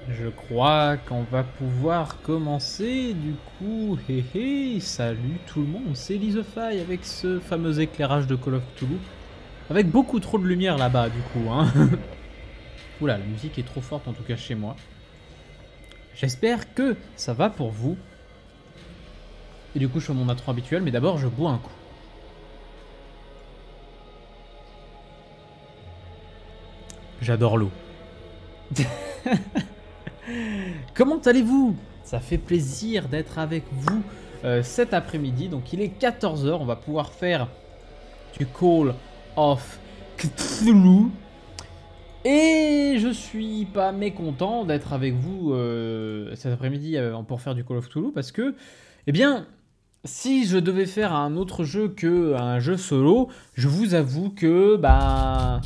Je crois qu'on va pouvoir commencer du coup. Hé hé, salut tout le monde, c'est Lizofy avec ce fameux éclairage de Call of Cthulhu. Avec beaucoup trop de lumière là-bas du coup. Hein. Oula, la musique est trop forte en tout cas chez moi. J'espère que ça va pour vous. Et du coup je fais mon intro habituel, mais d'abord je bois un coup. J'adore l'eau. Comment allez-vous? Ça fait plaisir d'être avec vous cet après-midi. Donc il est 14 h, on va pouvoir faire du Call of Cthulhu. Et je suis pas mécontent d'être avec vous cet après-midi pour faire du Call of Cthulhu parce que, eh bien, si je devais faire un autre jeu qu'un jeu solo, je vous avoue que, bah...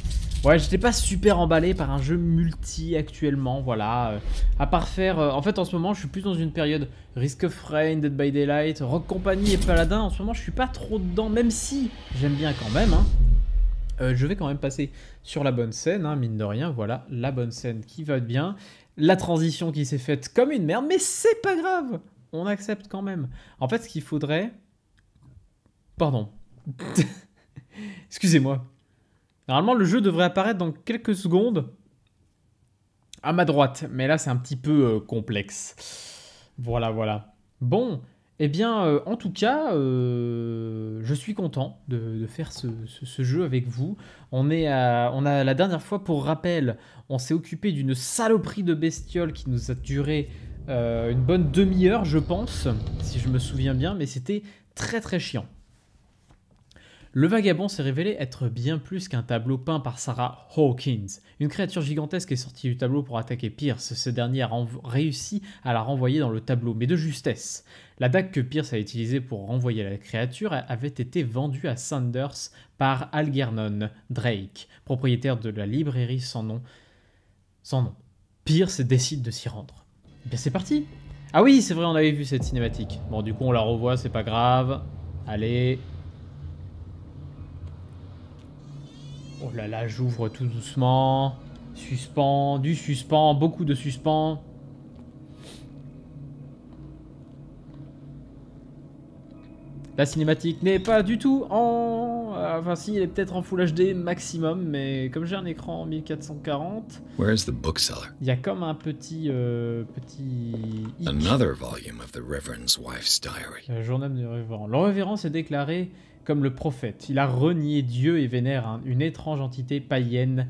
Ouais, j'étais pas super emballé par un jeu multi actuellement, voilà. À part faire... en fait, en ce moment, je suis plus dans une période Risk of Rain, Dead by Daylight, Rogue Company et Paladin. En ce moment, je suis pas trop dedans, même si j'aime bien quand même. Hein. Je vais quand même passer sur la bonne scène, hein, mine de rien. Voilà, la bonne scène qui va bien. La transition qui s'est faite comme une merde, mais c'est pas grave. On accepte quand même. En fait, ce qu'il faudrait... Pardon. Excusez-moi. Normalement, le jeu devrait apparaître dans quelques secondes à ma droite. Mais là, c'est un petit peu complexe. Voilà, voilà. Bon, eh bien, en tout cas, je suis content de faire ce jeu avec vous. On a la dernière fois, pour rappel, on s'est occupé d'une saloperie de bestiole qui nous a duré une bonne demi-heure, je pense, si je me souviens bien. Mais c'était très très chiant. Le vagabond s'est révélé être bien plus qu'un tableau peint par Sarah Hawkins. Une créature gigantesque est sortie du tableau pour attaquer Pierce. Ce dernier a réussi à la renvoyer dans le tableau, mais de justesse. La dague que Pierce a utilisée pour renvoyer la créature avait été vendue à Sanders par Algernon Drake, propriétaire de la librairie sans nom. Sans nom. Pierce décide de s'y rendre. Eh bien c'est parti. Ah oui, c'est vrai, on avait vu cette cinématique. Bon, du coup on la revoit, c'est pas grave. Allez... Oh là là, j'ouvre tout doucement. Suspens, du suspens, beaucoup de suspens. La cinématique n'est pas du tout en... Enfin si, elle est peut-être en Full HD maximum, mais comme j'ai un écran en 1440... Where's the bookseller? Il y a comme un petit... Another volume of the Reverend's wife's diary. Journal du révérend. Le révérend s'est déclaré comme le prophète. Il a renié Dieu et vénère une étrange entité païenne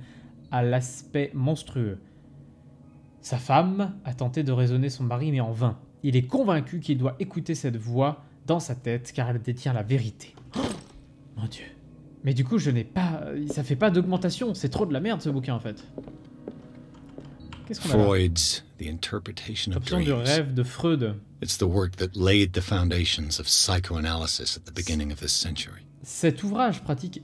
à l'aspect monstrueux. Sa femme a tenté de raisonner son mari, mais en vain. Il est convaincu qu'il doit écouter cette voix dans sa tête, car elle détient la vérité. Oh mon Dieu. Mais du coup, je n'ai pas... Ça fait pas d'augmentation. C'est trop de la merde, ce bouquin, en fait. Qu'est-ce qu'on a là? Freud's The Interpretation of Option du Dreams. rêve de Freud. It's the work that laid the foundations of psychoanalysis at the beginning of this century. Cet ouvrage pratique,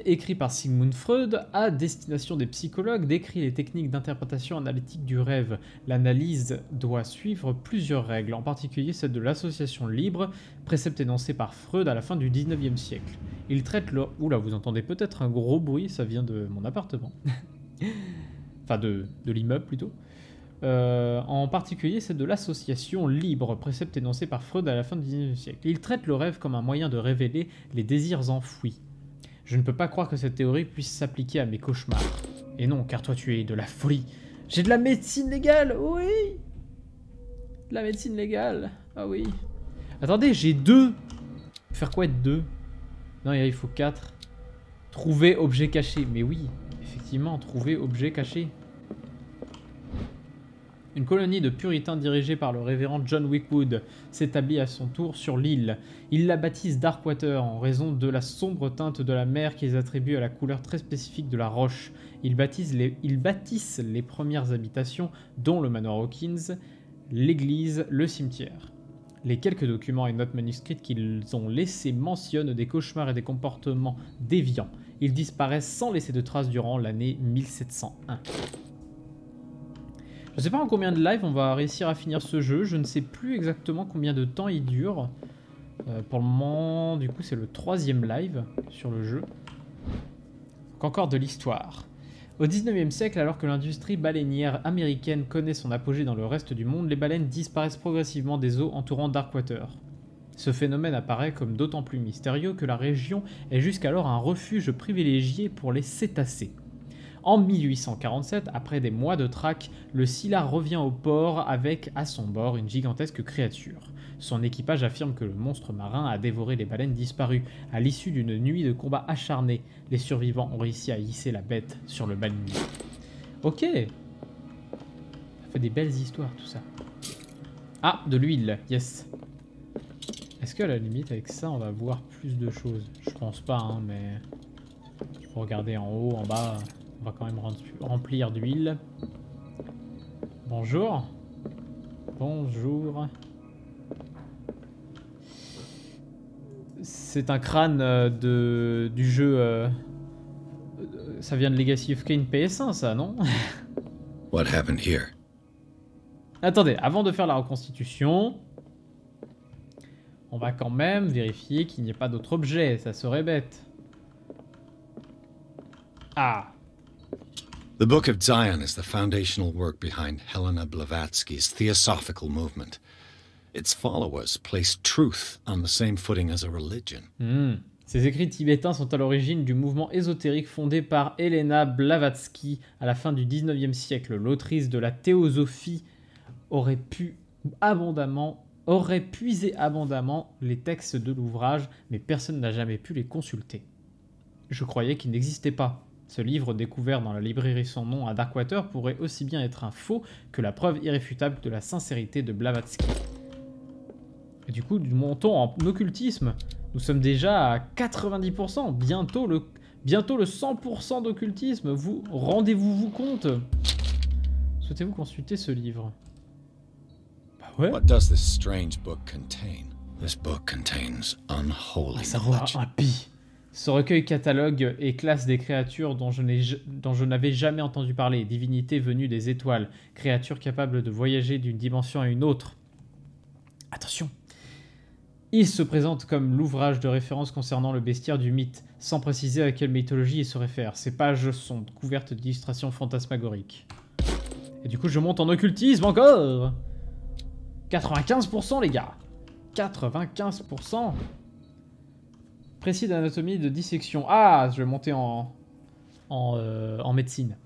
écrit par Sigmund Freud, à destination des psychologues, décrit les techniques d'interprétation analytique du rêve. L'analyse doit suivre plusieurs règles, en particulier celle de l'association libre, précepte énoncé par Freud à la fin du 19e siècle. Il traite le... Oula, vous entendez peut-être un gros bruit, ça vient de mon appartement. Enfin, de l'immeuble plutôt. En particulier celle de l'association libre, précepte énoncé par Freud à la fin du 19e siècle. Il traite le rêve comme un moyen de révéler les désirs enfouis. Je ne peux pas croire que cette théorie puisse s'appliquer à mes cauchemars. Et non, car toi tu es de la folie. J'ai de la médecine légale, oui. De la médecine légale, ah oui. Attendez, j'ai 2. Faire quoi être 2? Non, il faut 4. Trouver objet caché, mais oui, effectivement, trouver objet caché. Une colonie de puritains dirigée par le révérend John Wickwood s'établit à son tour sur l'île. Ils la baptisent Darkwater en raison de la sombre teinte de la mer qu'ils attribuent à la couleur très spécifique de la roche. Ils bâtissent les premières habitations, dont le manoir Hawkins, l'église, le cimetière. Les quelques documents et notes manuscrites qu'ils ont laissés mentionnent des cauchemars et des comportements déviants. Ils disparaissent sans laisser de traces durant l'année 1701. Je ne sais pas en combien de lives on va réussir à finir ce jeu. Je ne sais plus exactement combien de temps il dure. Pour le moment, du coup, c'est le 3e live sur le jeu. Donc encore de l'histoire. Au 19e siècle, alors que l'industrie baleinière américaine connaît son apogée dans le reste du monde, les baleines disparaissent progressivement des eaux entourant Darkwater. Ce phénomène apparaît comme d'autant plus mystérieux que la région est jusqu'alors un refuge privilégié pour les cétacés. En 1847, après des mois de traque, le Scylla revient au port avec à son bord une gigantesque créature. Son équipage affirme que le monstre marin a dévoré les baleines disparues. À l'issue d'une nuit de combat acharné, les survivants ont réussi à hisser la bête sur le baleinier. Ok. Ça fait des belles histoires tout ça. Ah, de l'huile, yes. Est-ce qu'à la limite avec ça on va voir plus de choses? Je pense pas, hein, mais... Faut regarder en haut, en bas, on va quand même remplir d'huile. Bonjour. Bonjour. C'est un crâne du jeu... ça vient de Legacy of Kain PS1 ça, non? What happened here? Attendez, avant de faire la reconstitution... On va quand même vérifier qu'il n'y ait pas d'autres objets, ça serait bête. Ah. The Book of Zion is the foundational work behind Helena Blavatsky's Theosophical movement. Its followers place truth on the same footing as a religion. Ces écrits tibétains sont à l'origine du mouvement ésotérique fondé par Helena Blavatsky à la fin du 19e siècle. L'autrice de la théosophie aurait puisé abondamment les textes de l'ouvrage, mais personne n'a jamais pu les consulter. Je croyais qu'ils n'existaient pas. Ce livre, découvert dans la librairie sans nom à Darkwater, pourrait aussi bien être un faux que la preuve irréfutable de la sincérité de Blavatsky. Et du coup, nous montons en occultisme. Nous sommes déjà à 90%, bientôt le 100% d'occultisme. Rendez-vous compte? Souhaitez-vous consulter ce livre? Bah ouais. What does this strange book contain? This book contains unholy knowledge. Impie. Ce recueil catalogue et classe des créatures dont je n'avais jamais entendu parler, divinités venues des étoiles, créatures capables de voyager d'une dimension à une autre. Attention! Il se présente comme l'ouvrage de référence concernant le bestiaire du mythe, sans préciser à quelle mythologie il se réfère. Ces pages sont couvertes d'illustrations fantasmagoriques. Et du coup, je monte en occultisme encore! 95% les gars! 95%! Précis d'anatomie de dissection. Ah, je vais monter en médecine.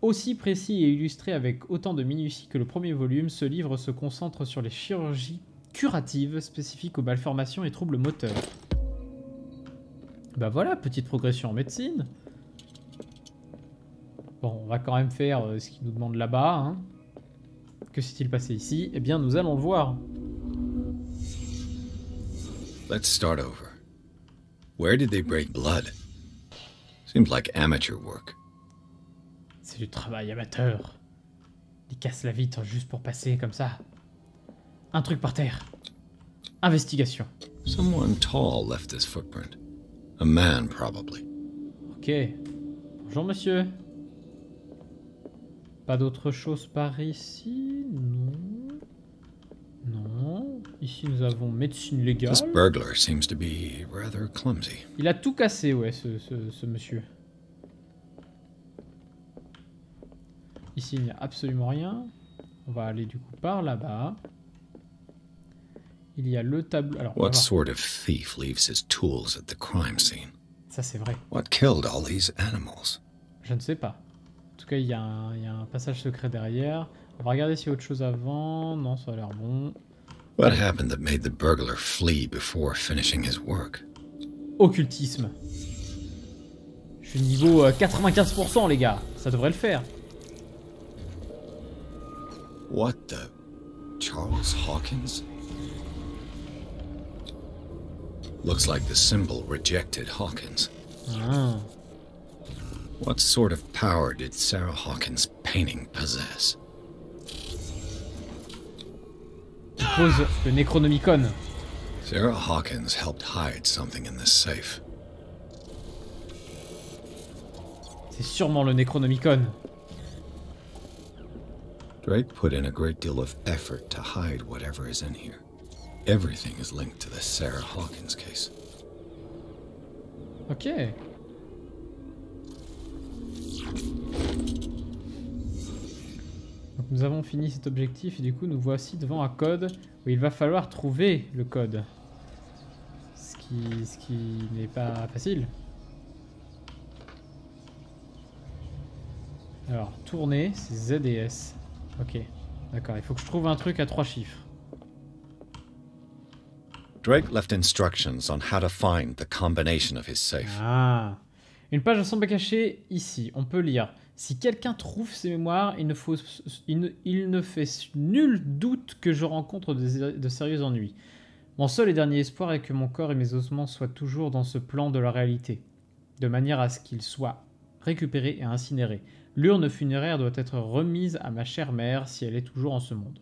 Aussi précis et illustré avec autant de minutie que le premier volume, ce livre se concentre sur les chirurgies curatives spécifiques aux malformations et troubles moteurs. Bah voilà, petite progression en médecine. Bon, on va quand même faire ce qu'il nous demande là-bas. Hein. Que s'est-il passé ici? Eh bien, nous allons le voir. Let's start over. Where did they break blood? Seems like amateur work. C'est du travail amateur. Ils cassent la vitre juste pour passer comme ça. Un truc par terre. Investigation. Someone tall left this footprint. A man, probably. Ok. Bonjour, monsieur. Pas d'autre chose par ici? Non. Non. Ici, nous avons médecine légale. This burglar seems to be rather clumsy. Il a tout cassé, ouais, ce monsieur. Ici, il n'y a absolument rien. On va aller du coup par là-bas. Il y a le tableau. Alors, What sort of thief leaves his tools at the crime scene? Ça, c'est vrai. What killed all these animals? Je ne sais pas. En tout cas, il y a un passage secret derrière. On va regarder s'il y a autre chose avant. Non, ça a l'air bon. What happened that made the burglar flee before finishing his work? Occultisme. Je suis niveau 95% les gars. Ça devrait le faire. What the... Charles Hawkins? Looks like the symbol rejected Hawkins. Ah. What sort of power did Sarah Hawkins' painting possess? Pose le Necronomicon. Sarah Hawkins helped hide something in this safe. C'est sûrement le Necronomicon. Drake put in a great deal of effort to hide whatever is in here. Everything is linked to the Sarah Hawkins case. Ok. Nous avons fini cet objectif et du coup nous voici devant un code où il va falloir trouver le code. Ce qui n'est pas facile. Alors, tourner, c'est Z et S. Ok, d'accord, il faut que je trouve un truc à 3 chiffres. Drake left instructions on how to find the combination of his safe. Ah. Une page semble cachée ici. On peut lire. Si quelqu'un trouve ses mémoires, il ne fait nul doute que je rencontre de sérieux ennuis. Mon seul et dernier espoir est que mon corps et mes ossements soient toujours dans ce plan de la réalité, de manière à ce qu'ils soient récupérés et incinérés. L'urne funéraire doit être remise à ma chère mère si elle est toujours en ce monde.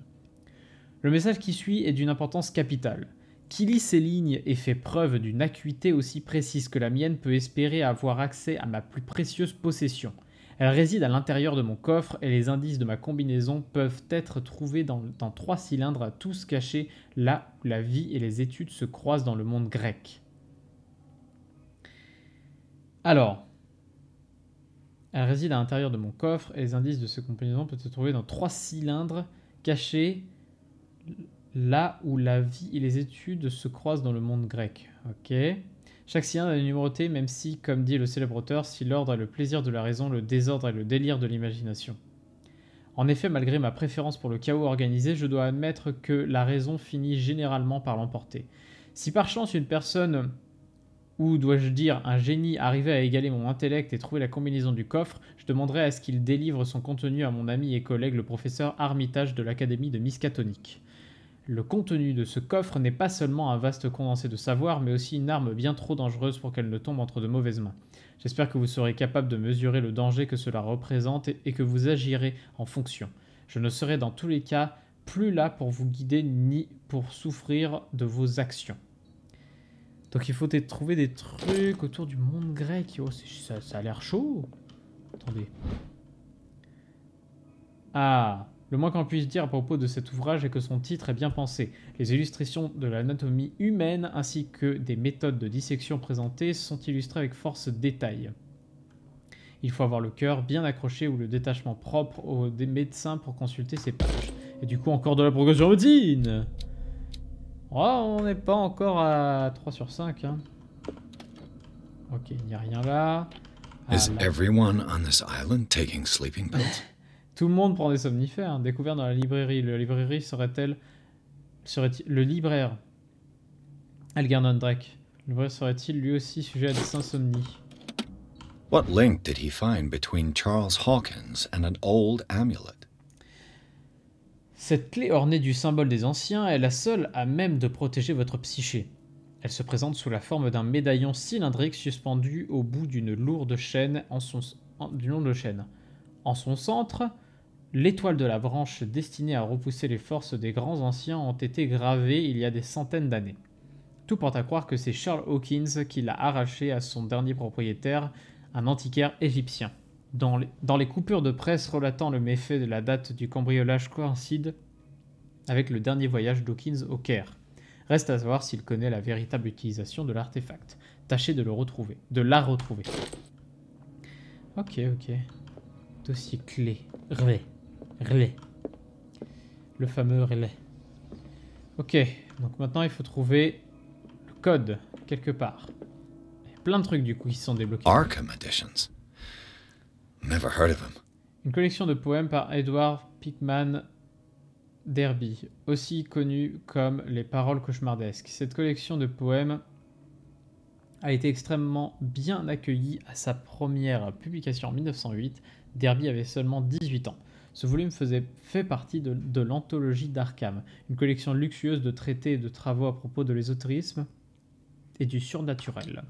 Le message qui suit est d'une importance capitale. Qui lit ces lignes et fait preuve d'une acuité aussi précise que la mienne peut espérer avoir accès à ma plus précieuse possession. Elle réside à l'intérieur de mon coffre et les indices de ma combinaison peuvent être trouvés dans 3 cylindres, tous cachés là où la vie et les études se croisent dans le monde grec. Alors, elle réside à l'intérieur de mon coffre et les indices de cette combinaison peuvent être trouvés dans 3 cylindres cachés là où la vie et les études se croisent dans le monde grec. Ok. Chaque cylindre est numéroté, même si, comme dit le célèbre auteur, si l'ordre est le plaisir de la raison, le désordre est le délire de l'imagination. En effet, malgré ma préférence pour le chaos organisé, je dois admettre que la raison finit généralement par l'emporter. Si par chance une personne, ou dois-je dire un génie, arrivait à égaler mon intellect et trouver la combinaison du coffre, je demanderais à ce qu'il délivre son contenu à mon ami et collègue le professeur Armitage de l'Académie de Miskatonic. Le contenu de ce coffre n'est pas seulement un vaste condensé de savoir, mais aussi une arme bien trop dangereuse pour qu'elle ne tombe entre de mauvaises mains. J'espère que vous serez capable de mesurer le danger que cela représente et que vous agirez en fonction. Je ne serai dans tous les cas plus là pour vous guider ni pour souffrir de vos actions. Donc il faut trouver des trucs autour du monde grec. Oh, ça a l'air chaud. Attendez. Ah, le moins qu'on puisse dire à propos de cet ouvrage est que son titre est bien pensé. Les illustrations de l'anatomie humaine ainsi que des méthodes de dissection présentées sont illustrées avec force détail. Il faut avoir le cœur bien accroché ou le détachement propre aux médecins pour consulter ces pages. Et du coup, encore de la progression en médecine. Oh, on n'est pas encore à 3 sur 5. Hein. Ok, il n'y a rien là. Ah, Is everyone on this island taking sleeping pills? Tout le monde prend des somnifères. Découvert dans la librairie. La librairie serait-il le libraire Algernon Drake. Le libraire serait-il lui aussi sujet à des insomnies? What link did he find between Charles Hawkins and an old amulet? Cette clé ornée du symbole des anciens est la seule à même de protéger votre psyché. Elle se présente sous la forme d'un médaillon cylindrique suspendu au bout d'une lourde chaîne En son centre, l'étoile de la branche destinée à repousser les forces des grands anciens ont été gravées il y a des centaines d'années. Tout porte à croire que c'est Charles Hawkins qui l'a arraché à son dernier propriétaire, un antiquaire égyptien. Dans les coupures de presse relatant le méfait de la date du cambriolage coïncide avec le dernier voyage d'Hawkins au Caire. Reste à savoir s'il connaît la véritable utilisation de l'artefact. Tâchez de la retrouver. Ok. Dossier clé. Relais. Le fameux relais. Ok, donc maintenant il faut trouver le code quelque part. Il y a plein de trucs du coup qui sont débloqués. Arkham Editions. Never heard of him. Une collection de poèmes par Edward Pickman Derby, aussi connu comme Les Paroles cauchemardesques. Cette collection de poèmes a été extrêmement bien accueillie à sa première publication en 1908. Derby avait seulement 18 ans. Ce volume fait partie de l'anthologie d'Arkham, une collection luxueuse de traités et de travaux à propos de l'ésotérisme et du surnaturel.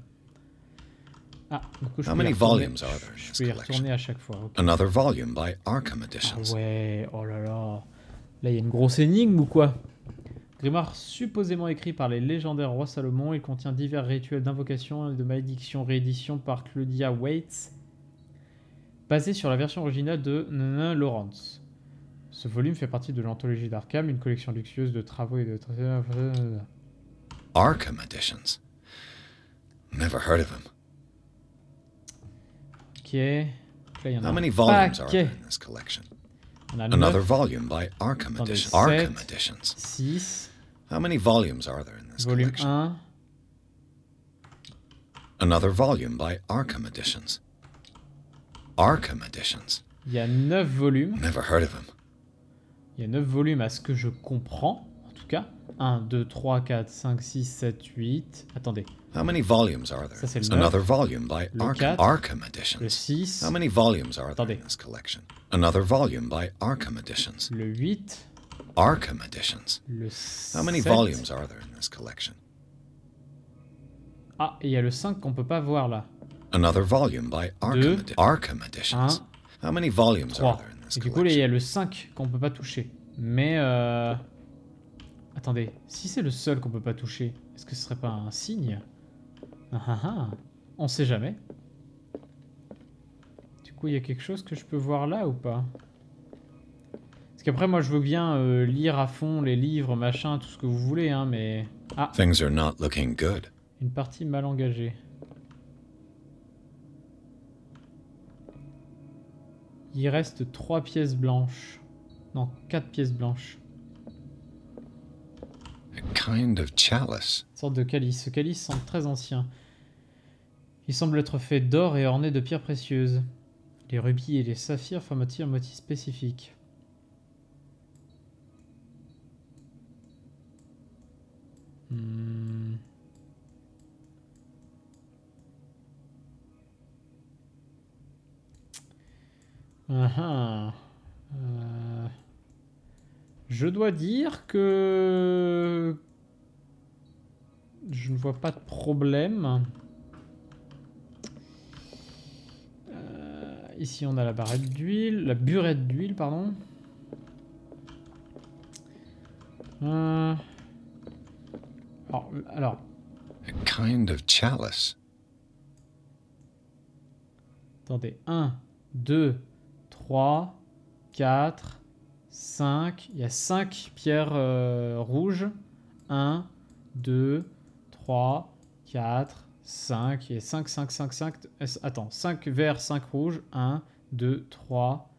Ah, du coup, je peux y retourner à chaque fois. Okay. Another volume by Arkham Editions. Ah ouais, oh là là. Là, il y a une grosse énigme ou quoi? Grimoire supposément écrit par les légendaires rois Salomon, il contient divers rituels d'invocation et de malédiction, réédition par Claudia Waits, basé sur la version originale de Nana Lawrence. Ce volume fait partie de l'anthologie d'Arkham, une collection luxueuse de travaux et de Arkham Editions. Never heard of him. Ok. Là, il y en a How many un volumes are paquet. there in this collection? On a Another 9, volume by Arkham attendez, Editions. 7, Arkham Editions. 6, How many volumes are there in this volume collection? 1, Another volume by Arkham Editions. Arkham Editions. il y a 9 volumes. Never heard of him. Il y a 9 volumes à ce que je comprends, en tout cas. 1, 2, 3, 4, 5, 6, 7, 8. Attendez. How many volumes are there? Ça, c'est le Another 9. volume by Le Arkham, 4. Arkham Le Editions. 6. How many volumes are there Attendez. in this collection? Another volume by Arkham Editions. Le 8. Arkham Editions. Le How many 7. volumes are there in this collection? Ah, et il y a le 5 qu'on peut pas voir là. Another volume by Arkham Editions. 1, How many volumes 3. are there in this Et du coup, là, il y collection? a le 5 qu'on peut pas toucher. Mais, attendez. Si c'est le seul qu'on peut pas toucher, est-ce que ce serait pas un signe? Ah ah ah. On sait jamais. Du coup, il y a quelque chose que je peux voir là ou pas? Parce qu'après, moi, je veux bien lire à fond les livres, machin, tout ce que vous voulez, hein, mais... Ah, Things are not looking good. une partie mal engagée. Il reste 3 pièces blanches. Non, 4 pièces blanches. A kind of chalice. Une sorte de calice. Ce calice semble très ancien. Il semble être fait d'or et orné de pierres précieuses. Les rubis et les saphirs forment-ils un motif spécifique? Hmm. Je dois dire que je ne vois pas de problème. Ici on a la barrette d'huile, la burette d'huile, pardon. Alors, A kind of chalice. attendez, 1, 2, 3, 4, 5. Il y a 5 pierres rouges. 1, 2, 3, 4, 5. Il y a 5, 5, 5, 5. Attends, 5 verts, 5 rouges. 1, 2, 3,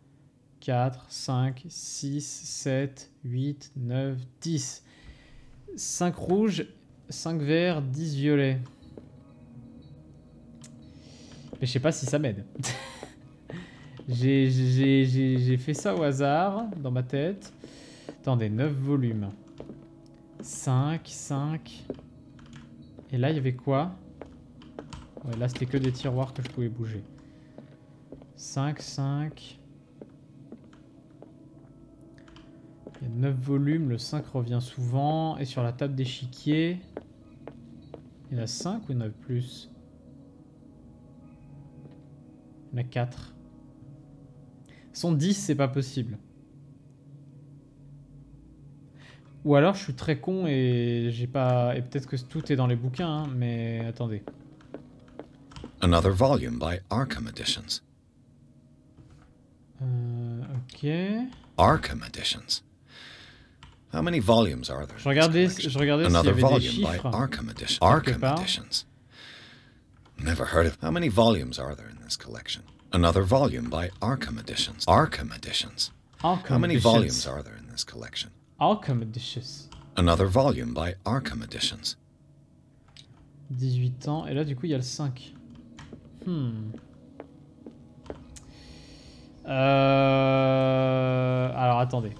4, 5, 6, 7, 8, 9, 10. 5 rouges, 5 verts, 10 violets. Mais je sais pas si ça m'aide. J'ai fait ça au hasard dans ma tête. Attendez, 9 volumes. 5, 5. Et là, il y avait quoi? Ouais, là, c'était que des tiroirs que je pouvais bouger. 5, 5. Il y a 9 volumes, le 5 revient souvent. Et sur la table d'échiquier, il y en a 5 ou il y en a plus? Il y en a 4. 10, c'est pas possible. Ou alors je suis très con et j'ai pas... Et peut-être que tout est dans les bouquins, hein, mais attendez. Another volume by Arkham Editions. Ok. Arkham Editions. How many volumes are there? Je regardais s'il y avait des Another volume by chiffres. Arkham Editions. Quelque Arkham part. Editions. Never heard of. How many volumes are there in this collection? Another volume by Arkham Editions. Arkham Editions. How many volumes are there in this collection? Arkham Editions. Another volume by Arkham Editions. 18 ans. Et là, du coup, il y a le 5. Alors, attendez.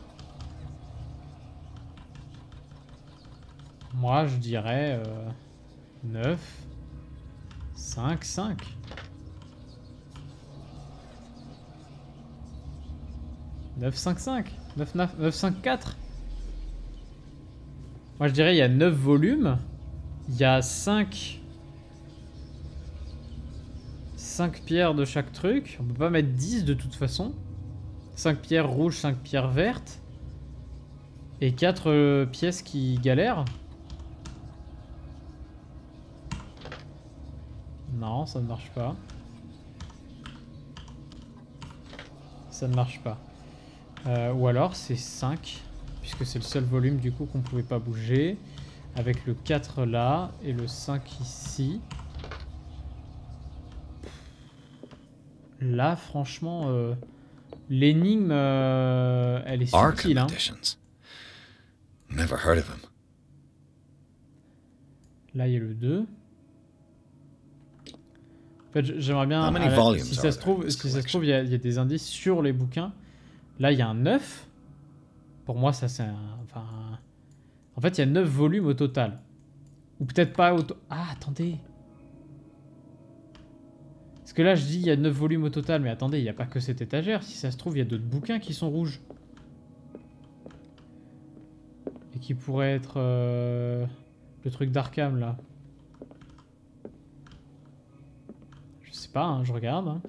Moi, je dirais 9, 5, 5. 9, 5, 5. 9, 9, 9, 5, 4. Moi, je dirais il y a 9 volumes. Il y a 5 pierres de chaque truc. On peut pas mettre 10 de toute façon. 5 pierres rouges, 5 pierres vertes. Et 4 pièces qui galèrent. Non, ça ne marche pas. Ça ne marche pas. Ou alors c'est 5. Puisque c'est le seul volume du coup qu'on pouvait pas bouger. Avec le 4 là et le 5 ici. Là franchement L'énigme, elle est subtile, hein. Editions. Never heard of them. Là, il y a le 2. En fait, j'aimerais bien... si ça se trouve, il y a des indices sur les bouquins. Là, il y a un 9. Pour moi, ça, c'est un... Enfin... En fait, il y a 9 volumes au total. Ou peut-être pas au... Ah, attendez. Parce que là, je dis il y a 9 volumes au total. Mais attendez, il n'y a pas que cette étagère. Si ça se trouve, il y a d'autres bouquins qui sont rouges. Et qui pourraient être... le truc d'Arkham, là. Je sais pas, hein, je regarde.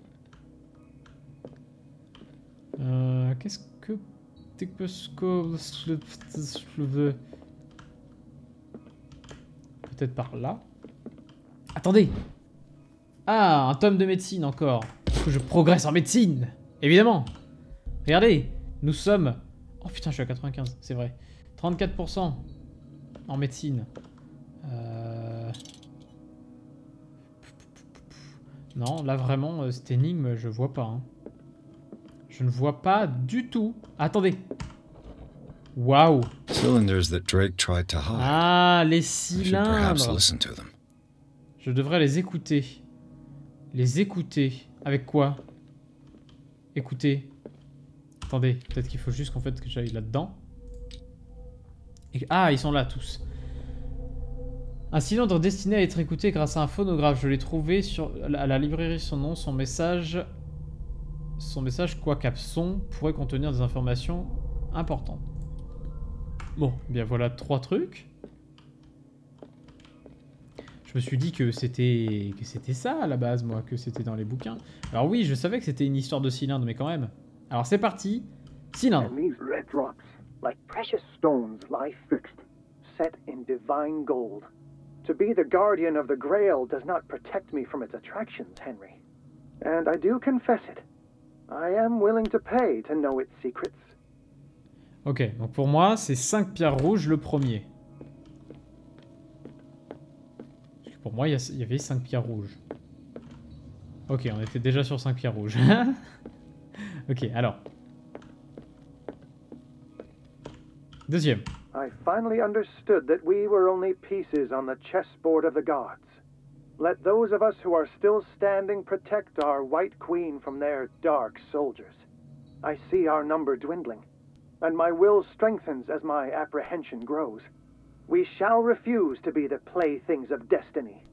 Hein. Qu'est-ce que... Peut-être par là. Attendez! Ah, un tome de médecine encore. Faut que je progresse en médecine! Évidemment! Regardez! Nous sommes... Oh putain, je suis à 95, c'est vrai. 34% en médecine. Non, là vraiment, cette énigme, je vois pas. Hein. Je ne vois pas du tout. Attendez. Waouh. Ah, les cylindres. Je devrais les écouter. Les écouter. Avec quoi? Écouter. Attendez, peut-être qu'il faut juste qu'en fait que j'aille là-dedans. Ah, ils sont là tous. Un cylindre destiné à être écouté grâce à un phonographe. Je l'ai trouvé à la librairie. Son message quoi qu'abson, pourrait contenir des informations importantes. Bon, bien voilà 3 trucs. Je me suis dit que c'était ça à la base, moi, que c'était dans les bouquins. Alors oui, je savais que c'était une histoire de cylindre, mais quand même. Alors c'est parti. Cylindre. Like precious stones lie fixed, set in divine gold. To be the guardian of the Grail does not protect me from its attractions, Henry. And I do confess it. I am willing to pay to know its secrets. Ok, donc pour moi, c'est 5 pierres rouges le premier. Parce que pour moi, il y avait 5 pierres rouges. Ok, on était déjà sur 5 pierres rouges. Ok, alors. Deuxième. I finally understood that we were only pieces on the chessboard of the gods. Let those of us who are still standing protect our White Queen from their dark soldiers. I see our number dwindling, and my will strengthens as my apprehension grows. We shall refuse to be the playthings of destiny.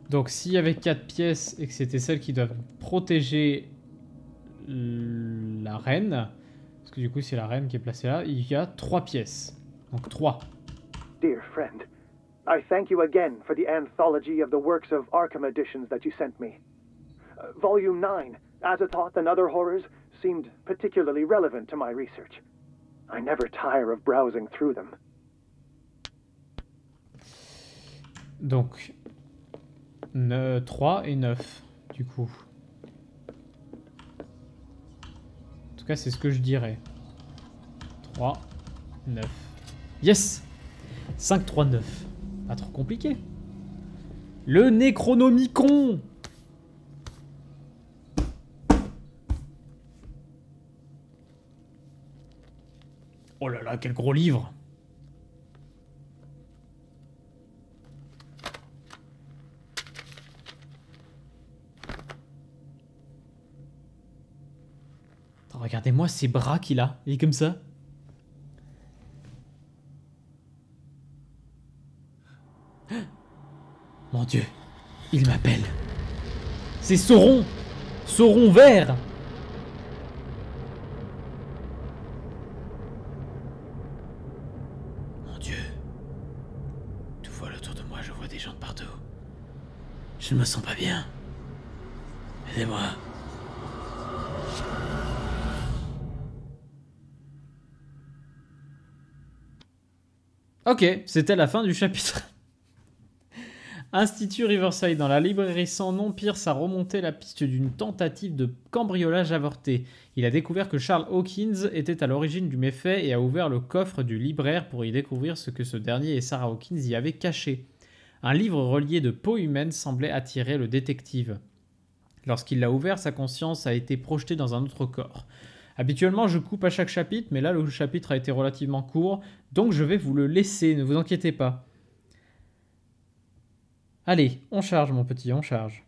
Donc s'il y avait 4 pièces et que c'était celles qui doivent protéger la reine... Parce que du coup, c'est la reine qui est placée là. Il y a 3 pièces. Donc 3. Dear friend, I thank you again for the anthology of the works of Arkham editions that you sent me. Volume 9, Azathoth and Other Horrors, seemed particularly relevant to my research. I never tire of browsing through them. Donc, 3 et 9, du coup. En tout cas, c'est ce que je dirais. 3, 9. Yes! 5, 3, 9. Pas trop compliqué. Le Necronomicon! Oh là là, quel gros livre! Regardez-moi ces bras qu'il a. Il est comme ça. Mon Dieu. Il m'appelle. C'est Sauron. Sauron vert. Mon Dieu. Tout voile autour de moi. Je vois des gens de partout. Je ne me sens pas bien. Aidez-moi. Ok, c'était la fin du chapitre. Institut Riverside. Dans la librairie sans nom, Pierce a remonté la piste d'une tentative de cambriolage avorté. Il a découvert que Charles Hawkins était à l'origine du méfait et a ouvert le coffre du libraire pour y découvrir ce que ce dernier et Sarah Hawkins y avaient caché. Un livre relié de peau humaine semblait attirer le détective. Lorsqu'il l'a ouvert, sa conscience a été projetée dans un autre corps. Habituellement, je coupe à chaque chapitre, mais là, le chapitre a été relativement court, donc je vais vous le laisser, ne vous inquiétez pas. Allez, on charge, mon petit, on charge.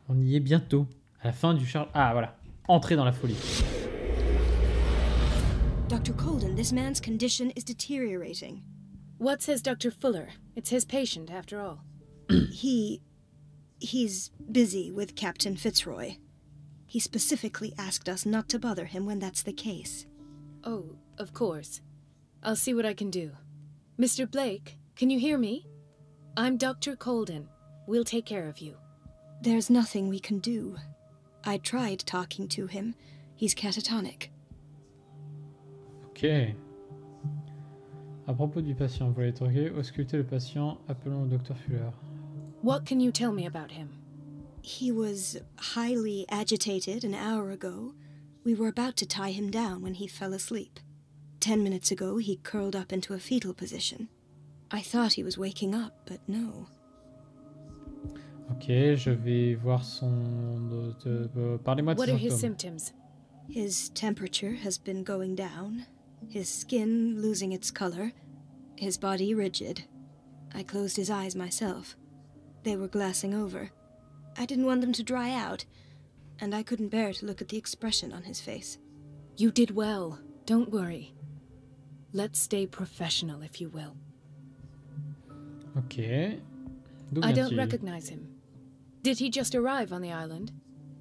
On y est bientôt. À la fin du charge... Ah, voilà. Entrer dans la folie. Dr. Colden, this man's condition is deteriorating. What says Dr. Fuller? It's his patient, after all. He's busy with Captain Fitzroy. He specifically asked us not to bother him when that's the case. Oh, of course. I'll see what I can do. Mr. Blake, can you hear me? I'm Dr. Colden. We'll take care of you. There's nothing we can do. I tried talking to him. He's catatonic. Ok. À propos du patient, vous voulez interroger, ausculter le patient, appelons le Dr. Fuller. What can you tell me about him? He was highly agitated an hour ago. We were about to tie him down when he fell asleep. 10 minutes ago, he curled up into a fetal position. I thought he was waking up, but no. Ok, je vais voir son... Parlez-moi de What ses are his symptômes. symptoms? His temperature has been going down, his skin losing its color, his body rigid. I closed his eyes myself. They were glassing over. I didn't want them to dry out, and I couldn't bear to look at the expression on his face. You did well. Don't worry. Let's stay professional, if you will. Ok. D'où I don't vient-il? recognize him. Did he just arrive on the island?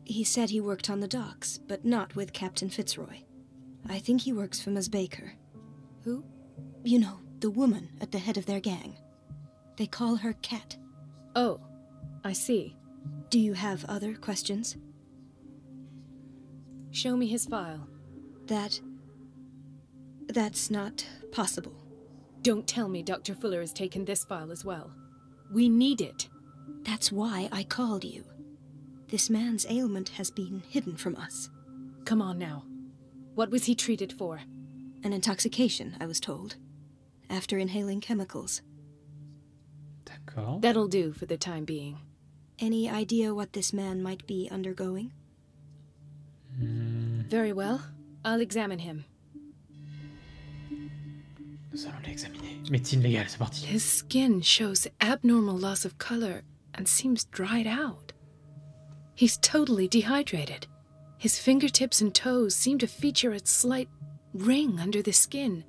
He said he worked on the docks, but not with Captain Fitzroy. I think he works for Ms. Baker. Who? You know, the woman at the head of their gang. They call her Cat. Oh, I see. Do you have other questions? Show me his file. That's not possible. Don't tell me Dr. Fuller has taken this file as well. We need it. That's why I called you. This man's ailment has been hidden from us. Come on now. What was he treated for? An intoxication, I was told. After inhaling chemicals. D'accord. That'll do for the time being. Any idea what this man might be undergoing? Very well. I'll examine him. Nous allons l'examiner. Médecine légale, c'est parti. His skin shows abnormal loss of color and seems dried out. He's totally dehydrated. His fingertips and toes seem to feature a slight ring under the skin.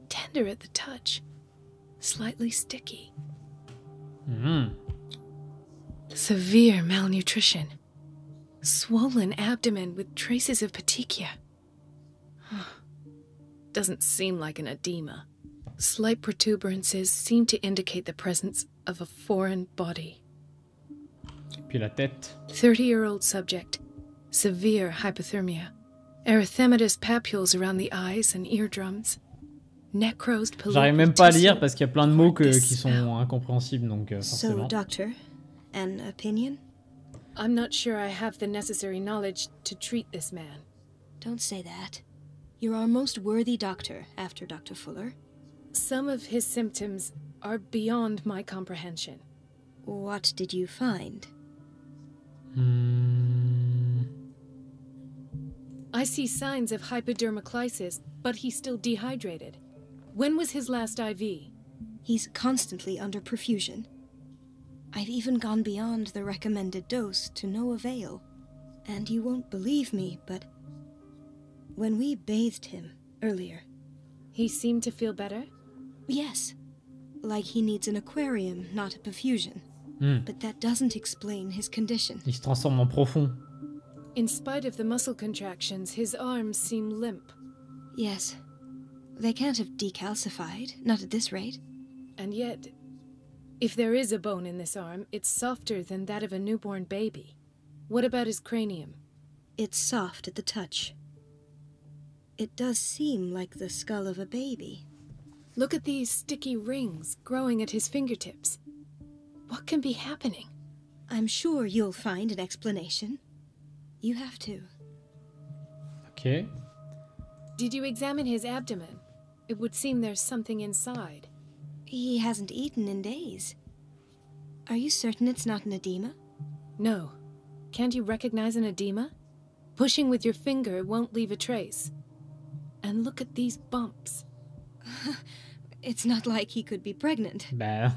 Tender at the touch. Slightly sticky. Severe malnutrition. Swollen abdomen with traces of petechia. Doesn't seem like an edema. Slight protuberances seem to indicate the presence of a foreign body. Puis la tête. 30-year-old subject. Severe hypothermia. Erythematous papules around the eyes and eardrums. Necrosed palpable J'arrive même pas à tissue. lire parce qu'il y a plein de mots qui This sont smell. incompréhensibles, donc So, forcément. doctor, an opinion? I'm not sure I have the necessary knowledge to treat this man. Don't say that. You're our most worthy doctor after Dr. Fuller. Some of his symptoms are beyond my comprehension. What did you find? I see signs of hypodermoclysis, but he's still dehydrated. When was his last IV? He's constantly under perfusion. I've even gone beyond the recommended dose to no avail. And you won't believe me, but when we bathed him earlier, He seemed to feel better? yes, like he needs an aquarium, not a perfusion. But that doesn't explain his condition. Il se transforme en profond. In spite of the muscle contractions, his arms seem limp. Yes, they can't have decalcified, not at this rate. And yet, if there is a bone in this arm, it's softer than that of a newborn baby. What about his cranium? It's soft at the touch. It does seem like the skull of a baby. Look at these sticky rings growing at his fingertips. What can be happening? I'm sure you'll find an explanation. You have to. Ok. Did you examine his abdomen? It would seem there's something inside. He hasn't eaten in days. Are you certain it's not an edema? No. Can't you recognize an edema? Pushing with your finger won't leave a trace. And look at these bumps. It's not like he could be pregnant. Bah.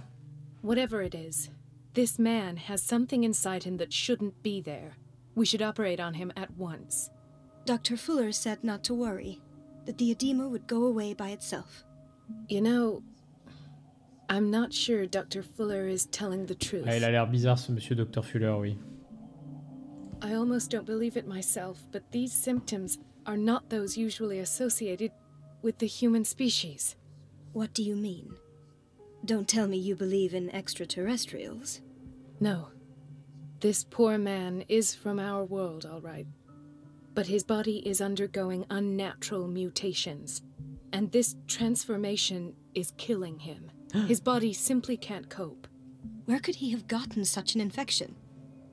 Whatever it is, this man has something inside him that shouldn't be there. We should operate on him at once. Dr. Fuller said not to worry, that the edema would go away by itself. You know, I'm not sure Dr. Fuller is telling the truth. Ah, il a l'air bizarre ce monsieur Dr. Fuller, oui. I almost don't believe it myself, but these symptoms are not those usually associated with the human species. What do you mean? Don't tell me you believe in extraterrestrials. No. This poor man is from our world, all right. But his body is undergoing unnatural mutations. And this transformation is killing him. His body simply can't cope. Where could he have gotten such an infection?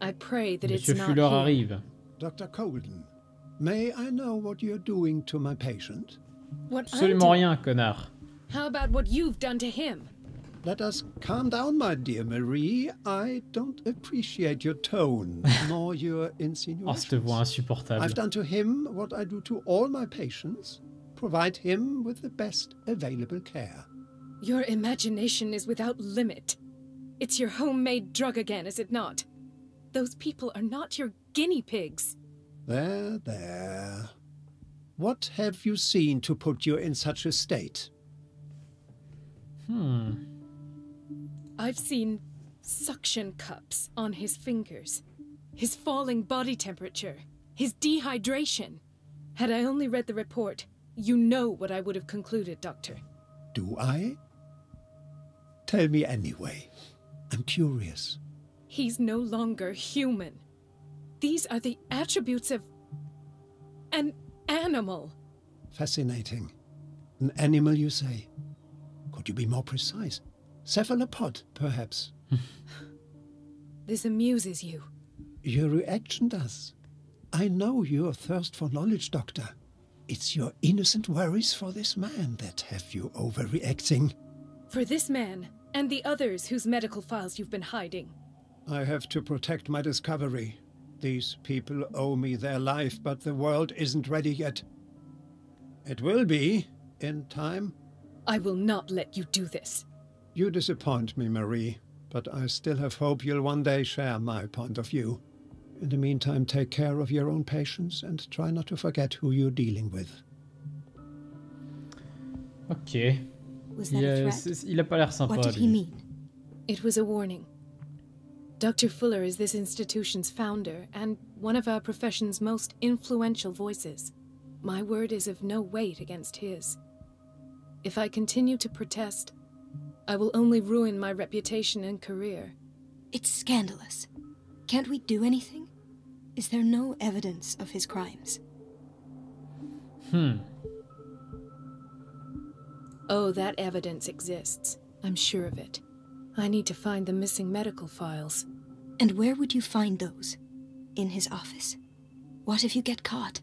I pray that Monsieur it's not Fuller here. arrive. Dr. Colden, may I know what you're doing to my patient? What I'm Absolument doing- rien, connard. How about what you've done to him? Let us calm down, my dear Marie. I don't appreciate your tone, nor your Oh, cette voix insinuations. insupportable. I've done to him what I do to all my patients. Provide him with the best available care. Your imagination is without limit. It's your homemade drug again, is it not? Those people are not your guinea pigs. There, there. What have you seen to put you in such a state? I've seen suction cups on his fingers, his falling body temperature, his dehydration. Had I only read the report, you know what I would have concluded, Doctor. Do I? Tell me anyway. I'm curious. He's no longer human. These are the attributes of an animal. Fascinating. An animal, you say? Could you be more precise? Cephalopod, perhaps? This amuses you. Your reaction does. I know your thirst for knowledge, Doctor. It's your innocent worries for this man that have you overreacting. For this man, and the others whose medical files you've been hiding. I have to protect my discovery. These people owe me their life, but the world isn't ready yet. It will be, in time. I will not let you do this. You disappoint me, Marie, but I still have hope you'll one day share my point of view. In the meantime, take care of your own patients and try not to forget who you're dealing with. Ok. Was that a threat? Il a pas l'air sympa. What did he lui. mean? It was a warning. Dr. Fuller is this institution's founder and one of our profession's most influential voices. My word is of no weight against his. If I continue to protest, I will only ruin my reputation and career. It's scandalous. Can't we do anything? Is there no evidence of his crimes? Oh, that evidence exists. I'm sure of it. I need to find the missing medical files. And where would you find those? In his office? What if you get caught?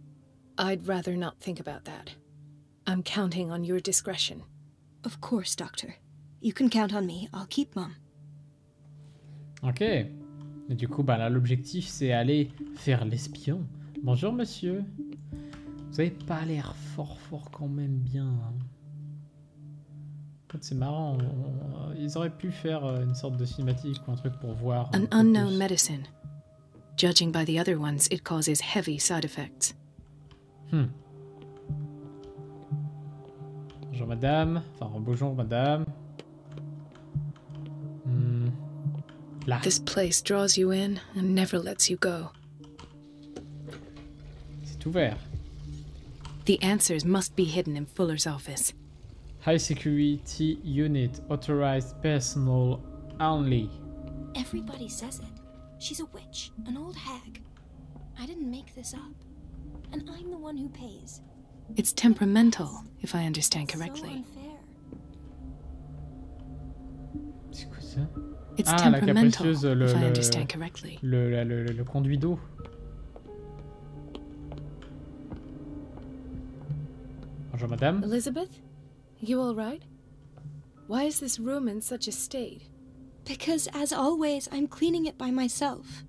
I'd rather not think about that. I'm counting on your discretion. Of course, Doctor. You can count on me. I'll keep mum. Ok. Et du coup, bah là, l'objectif, c'est aller faire l'espion. Bonjour, monsieur. Vous avez pas l'air fort quand même bien. Hein. En fait, c'est marrant. Ils auraient pu faire une sorte de cinématique ou un truc pour voir. An un peu unknown plus. medicine. Judging by the other ones, it causes heavy side effects. Bonjour, madame. Enfin, bonjour, madame. Là. This place draws you in and never lets you go. C'est ouvert. The answers must be hidden in Fuller's office. High security unit. Authorized personnel only. Everybody says it. She's a witch, an old hag. I didn't make this up. And I'm the one who pays. It's temperamental, if I understand correctly. So unfair. C'est quoi ça? It's Ah, la temperamental, capricieuse, if I understand correctly. Le conduit d'eau. Bonjour, madame. Elizabeth? You all right? Why is this room in such a state? Because, as always, I'm cleaning it by myself.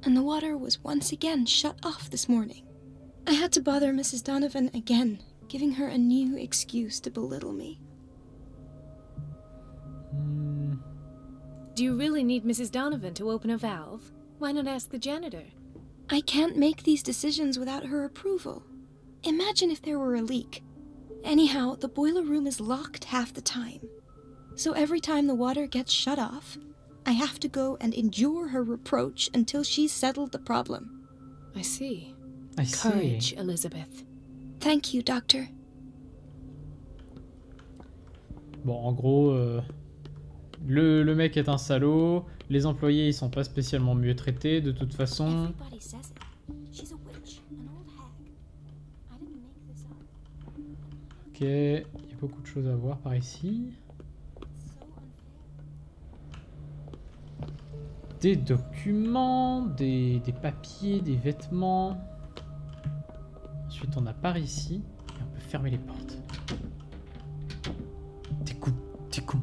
And the water was once again shut off this morning. I had to bother Mrs. Donovan again, giving her a new excuse to belittle me. Do you really need Mrs. Donovan to open a valve? Why not ask the janitor? I can't make these decisions without her approval. Imagine if there were a leak. Anyhow, the boiler room is locked half the time. So every time the water gets shut off, I have to go and endure her reproach until she's settled the problem. I see. I see. Courage, Elizabeth. Thank you, Doctor. Bon, en gros, le mec est un salaud. Les employés, ils sont pas spécialement mieux traités, de toute façon. Everybody says it. She's a witch, an old hag. I didn't make this up. Ok, il y a beaucoup de choses à voir par ici. Des documents, des papiers, des vêtements. Ensuite, on a par ici. Et on peut fermer les portes. T'es con.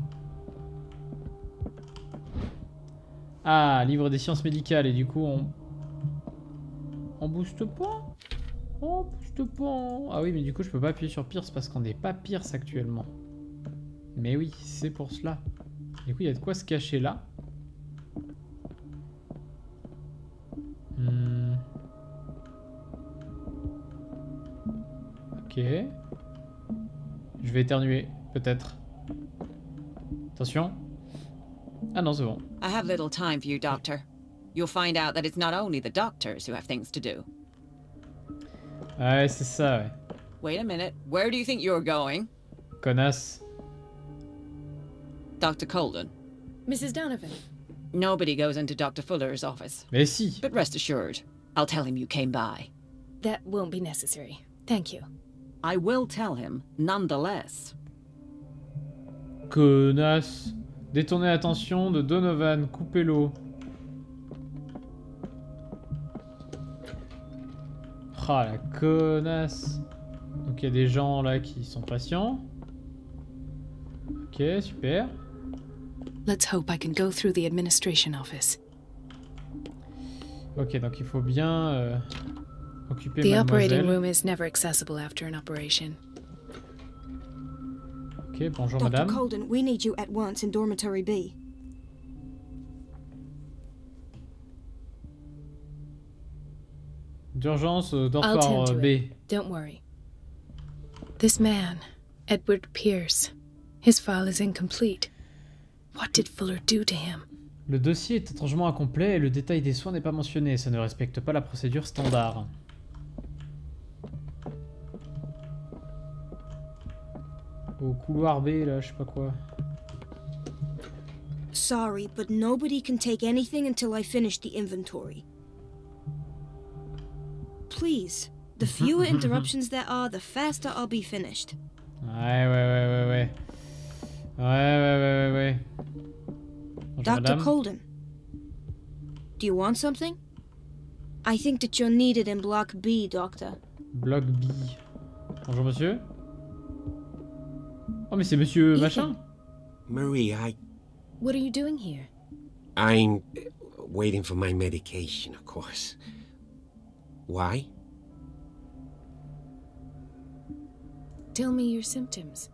Ah, livre des sciences médicales. Et du coup, on booste pas. On booste pas. Ah oui, mais du coup, je peux pas appuyer sur Pierce parce qu'on n'est pas Pierce actuellement. Mais oui, c'est pour cela. Du coup, il y a de quoi se cacher là. Ok. Je vais éternuer, peut-être. Attention. Ah non, c'est bon. I have little time for you, Doctor. You'll find out that it's not only the doctors who have things to do. Ouais, c'est ça, ouais. Wait a minute. Where do you think you're going? Connasse. Dr. Colden. Mrs. Donovan. Nobody goes into Dr. Fuller's office. Mais si. But rest assured, I'll tell him you came by. That won't be necessary. Thank you. I will tell him, nonetheless. Connasse. Détournez l'attention de Donovan. Coupez l'eau. Ah, la connasse. Donc il y a des gens là qui sont patients. Ok, super. Let's hope I can go through the administration office. Ok, donc il faut bien occuper The operating mademoiselle. room is never accessible after an operation. Ok, bonjour Dr. madame. Colden, we need you at once in Dormitory B. D'urgence, I'll dortoir tend to B. it. Don't worry. This man, Edward Pierce, his file is incomplete. What did Fuller do to him? Le dossier est étrangement incomplet et le détail des soins n'est pas mentionné. Ça ne respecte pas la procédure standard. Au couloir B, là, je sais pas quoi. Sorry, but nobody can take anything until I finish the inventory. Please. The fewer interruptions there are, the faster I'll be finished. Ouais. Ouais. Bonjour Dr. madame. Colden, do you want something? I think that you're needed in Block B, Doctor. Bloc B. Bonjour monsieur. Oh mais c'est monsieur Ethan. machin. Marie, What are you doing here? I'm waiting for my medication, of course. Why? Tell me your symptoms.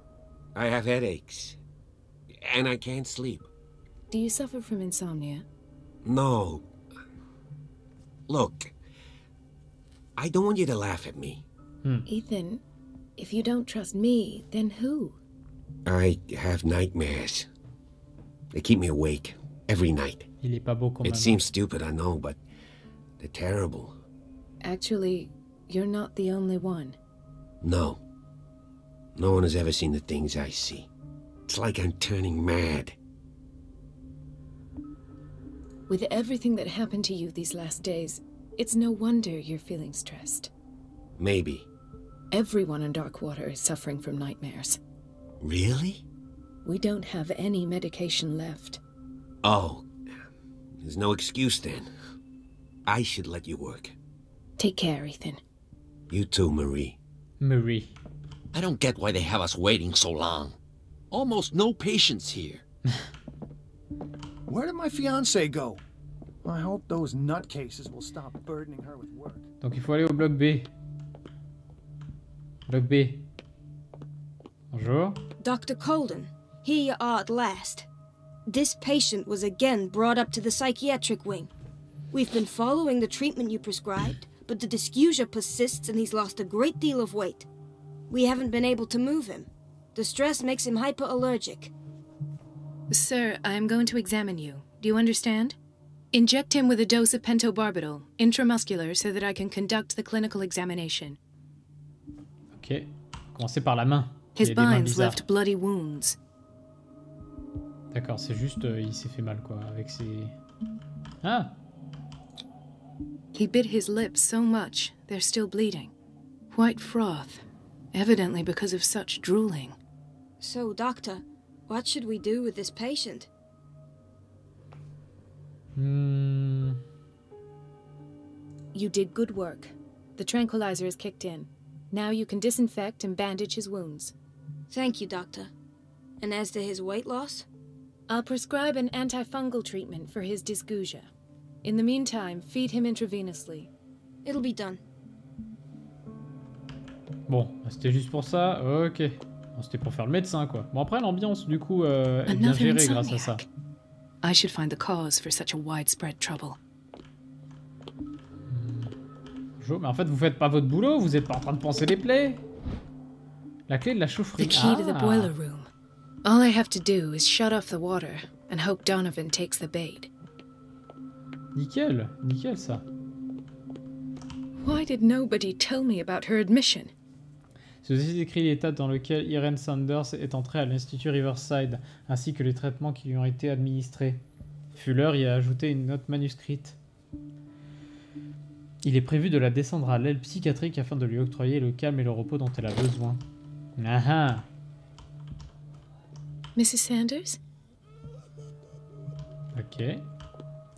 I have headaches. And I can't sleep. Do you suffer from insomnia? No. Look, I don't want you to laugh at me. Ethan, if you don't trust me, then who? I have nightmares. They keep me awake every night. Il est pas beau quand même. It seems stupid, I know, but they're terrible. Actually, you're not the only one. No. No one has ever seen the things I see. It's like I'm turning mad. With everything that happened to you these last days, it's no wonder you're feeling stressed. Maybe. Everyone in Darkwater is suffering from nightmares. Really? We don't have any medication left. Oh. There's no excuse then. I should let you work. Take care, Ethan. You too, Marie. Marie. I don't get why they have us waiting so long. Almost no patients here. Where did my fiancée go? I hope those nutcases will stop burdening her with work. Donc il faut aller au bloc B. Bloc B. Bonjour. Dr. Colden, here you are at last. This patient was again brought up to the psychiatric wing. We've been following the treatment you prescribed, but the dysgeusia persists and he's lost a great deal of weight. We haven't been able to move him. The stress makes him hyperallergic. Sir, I am going to examine you. Do you understand? Inject him with a dose of pentobarbital, intramuscular, so that I can conduct the clinical examination. Ok. Commencez par la main. His Il a des mains binds bizarres. left bloody wounds. D'accord, c'est juste il s'est fait mal quoi avec ses. Ah. He bit his lips so much, they're still bleeding. White froth, evidently because of such drooling. So, Doctor, what should we do with this patient? Hmm. You did good work. The tranquilizer is kicked in. Now you can disinfect and bandage his wounds. Thank you, Doctor. And as to his weight loss? I'll prescribe an antifungal treatment for his dysgeusia. In the meantime, feed him intravenously. It'll be done. Bon, c'était juste pour ça. Ok. Bon, c'était pour faire le médecin quoi. Bon après l'ambiance du coup est bien Another gérée grâce à ça. insomniac. I should find the cause for such a widespread trouble. Mais en fait vous faites pas votre boulot, vous êtes pas en train de penser les plaies. La clé de la chaufferie. The key to the boiler room. All I have to do is shut off the water and hope Donovan takes the bait. Nickel, nickel ça. Why did nobody tell me about her admission? Ceci décrit l'état dans lequel Irene Sanders est entrée à l'Institut Riverside, ainsi que les traitements qui lui ont été administrés. Fuller y a ajouté une note manuscrite. Il est prévu de la descendre à l'aile psychiatrique afin de lui octroyer le calme et le repos dont elle a besoin. Ah ah. Mrs. Sanders? Ok. Elle